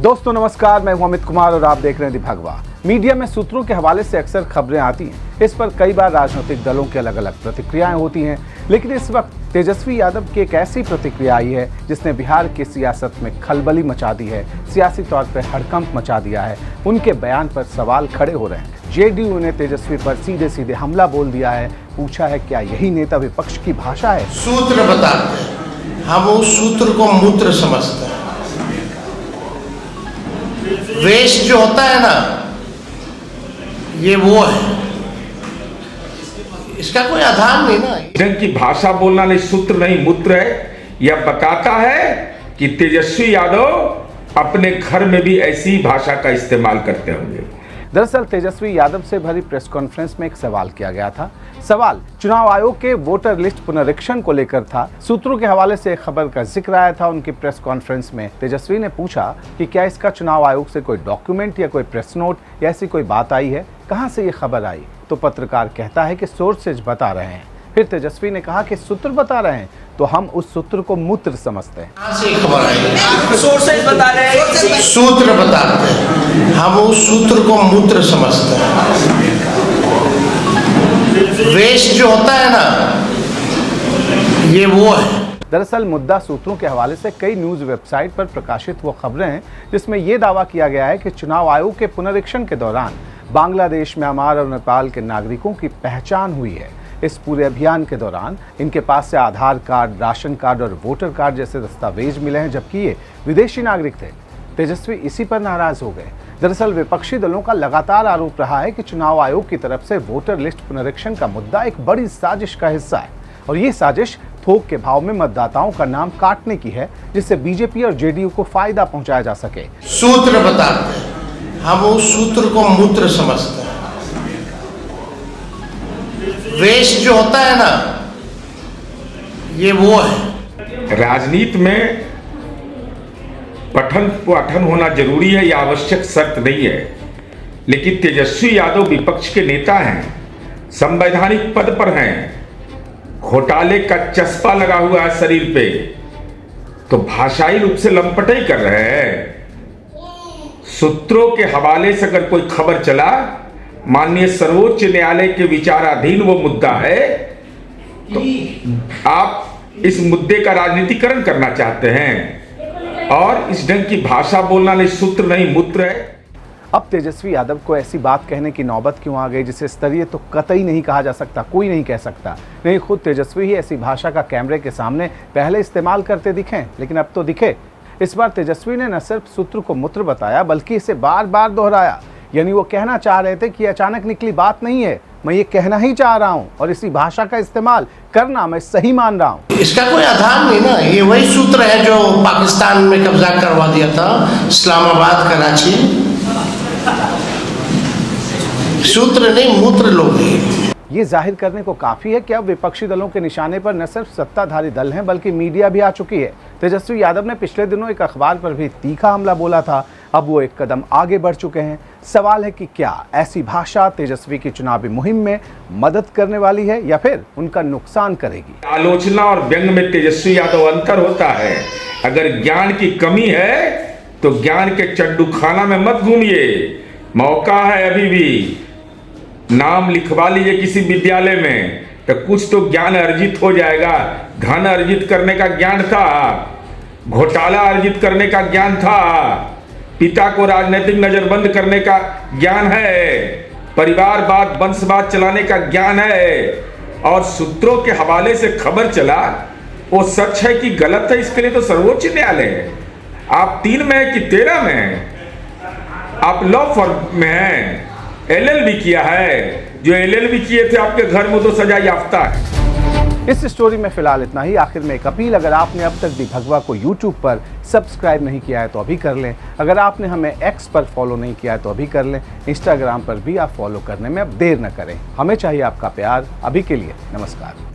दोस्तों नमस्कार, मैं हूं अमित कुमार और आप देख रहे हैं दी भगवा। मीडिया में सूत्रों के हवाले से अक्सर खबरें आती हैं। इस पर कई बार राजनीतिक दलों की अलग अलग प्रतिक्रियाएं होती हैं, लेकिन इस वक्त तेजस्वी यादव की एक ऐसी प्रतिक्रिया आई है जिसने बिहार की सियासत में खलबली मचा दी है, सियासी तौर पर हड़कंप मचा दिया है। उनके बयान पर सवाल खड़े हो रहे हैं। जेडीयू ने तेजस्वी पर सीधे सीधे हमला बोल दिया है। पूछा है क्या यही नेता विपक्ष की भाषा है? सूत्र बताते हैं, हम उस सूत्र को मूत्र समझते हैं। वेश जो होता है ना, ये वो है, इसका कोई आधार नहीं ना। ढंग की भाषा बोलना नहीं, सूत्र नहीं मूत्र है। यह बताता है कि तेजस्वी यादव अपने घर में भी ऐसी भाषा का इस्तेमाल करते होंगे। दरअसल तेजस्वी यादव से भरी प्रेस कॉन्फ्रेंस में एक सवाल किया गया था। सवाल चुनाव आयोग के वोटर लिस्ट पुनरीक्षण को लेकर था। सूत्रों के हवाले से एक खबर का जिक्र आया था उनकी प्रेस कॉन्फ्रेंस में। तेजस्वी ने पूछा कि क्या इसका चुनाव आयोग से कोई डॉक्यूमेंट या कोई प्रेस नोट या ऐसी कोई बात आई है, कहां से ये खबर आई? तो पत्रकार कहता है कि सोर्सेज बता रहे हैं। फिर तेजस्वी ने कहा कि सूत्र बता रहे हैं, तो हम उस सूत्र को मूत्र समझते हैं। कहां से खबर आई? सोर्सेज बता रहे हैं, सूत्र बताते हैं, हम उस सूत्र को मूत्र समझते हैं। वेश जो होता है ना, ये वो है। दरअसल मुद्दा सूत्रों के हवाले से कई न्यूज वेबसाइट पर प्रकाशित वो खबरें हैं जिसमें यह दावा किया गया है कि चुनाव आयोग के पुनरीक्षण के दौरान बांग्लादेश, म्यांमार और नेपाल के नागरिकों की पहचान हुई है। इस पूरे अभियान के दौरान इनके पास से आधार कार्ड, राशन कार्ड और वोटर कार्ड जैसे दस्तावेज मिले हैं, जबकि ये विदेशी नागरिक थे। तेजस्वी इसी पर नाराज हो गए। दरअसल विपक्षी दलों का लगातार आरोप रहा है कि चुनाव आयोग की तरफ से वोटर लिस्ट पुनरीक्षण का मुद्दा एक बड़ी साजिश का हिस्सा है और ये साजिश थोक के भाव में मतदाताओं का नाम काटने की है, जिससे बीजेपी और जेडीयू को फायदा पहुंचाया जा सके। सूत्र बताते हैं, हम उस सूत्र को मूत्र समझते हैं। वेश जो होता है ना, ये वो है। राजनीति में पठन पाठन होना जरूरी है, यह आवश्यक शर्त नहीं है, लेकिन तेजस्वी यादव विपक्ष के नेता हैं, संवैधानिक पद पर हैं, घोटाले का चस्पा लगा हुआ है शरीर पे, तो भाषाई रूप से लंपटाई कर रहे हैं। सूत्रों के हवाले से अगर कोई खबर चला, माननीय सर्वोच्च न्यायालय के विचाराधीन वो मुद्दा है, तो आप इस मुद्दे का राजनीतिकरण करना चाहते हैं और इस ढंग की भाषा बोलना नहीं, सूत्र नहीं मूत्र है। अब तेजस्वी यादव को ऐसी बात कहने की नौबत क्यों आ गई जिसे स्तरीय तो कतई नहीं कहा जा सकता, कोई नहीं कह सकता। नहीं, खुद तेजस्वी ही ऐसी भाषा का कैमरे के सामने पहले इस्तेमाल करते दिखे, लेकिन अब तो दिखे। इस बार तेजस्वी ने न सिर्फ सूत्र को मूत्र बताया बल्कि इसे बार बार दोहराया। यानी वो कहना चाह रहे थे कि अचानक निकली बात नहीं है, मैं ये कहना ही चाह रहा हूँ और इसी भाषा का इस्तेमाल करना मैं सही मान रहा हूँ। इसका कोई आधार नहीं ना। ये वही सूत्र है जो पाकिस्तान में कब्जा करवा दिया था, इस्लामाबाद, कराची। सूत्र नहीं, मूत्र लोग हैं। ये जाहिर करने को काफी है कि अब विपक्षी दलों के निशाने पर न सिर्फ सत्ताधारी दल हैं बल्कि मीडिया भी आ चुकी है। तेजस्वी यादव ने पिछले दिनों एक अखबार पर भी तीखा हमला बोला था, अब वो एक कदम आगे बढ़ चुके हैं। सवाल है कि क्या ऐसी भाषा तेजस्वी की चुनावी मुहिम में मदद करने वाली है या फिर उनका नुकसान करेगी? आलोचना और व्यंग में तेजस्वी यादव अंतर होता है। अगर ज्ञान की कमी है तो ज्ञान के चड्डू खाना में मत घूमिए, मौका है अभी भी। नाम लिखवा लीजिए किसी विद्यालय में तो कुछ तो ज्ञान अर्जित हो जाएगा। धन अर्जित करने का ज्ञान था, घोटाला अर्जित करने का ज्ञान था, पिता को राजनीतिक नजरबंद करने का ज्ञान है, परिवारवाद, वंशवाद चलाने का ज्ञान है, और सूत्रों के हवाले से खबर चला वो सच है कि गलत है, इसके लिए तो सर्वोच्च न्यायालय है। आप 3 में है कि 13 में है? आप लॉ फर्म में हैं, LLB किया है। जो LLB किए थे आपके घर में तो सजा याफ्ता है। इस स्टोरी में फिलहाल इतना ही। आखिर में एक अपील, अगर आपने अब तक दी भगवा को YouTube पर सब्सक्राइब नहीं किया है तो अभी कर लें। अगर आपने हमें X पर फॉलो नहीं किया है तो अभी कर लें। Instagram पर भी आप फॉलो करने में अब देर न करें। हमें चाहिए आपका प्यार। अभी के लिए नमस्कार।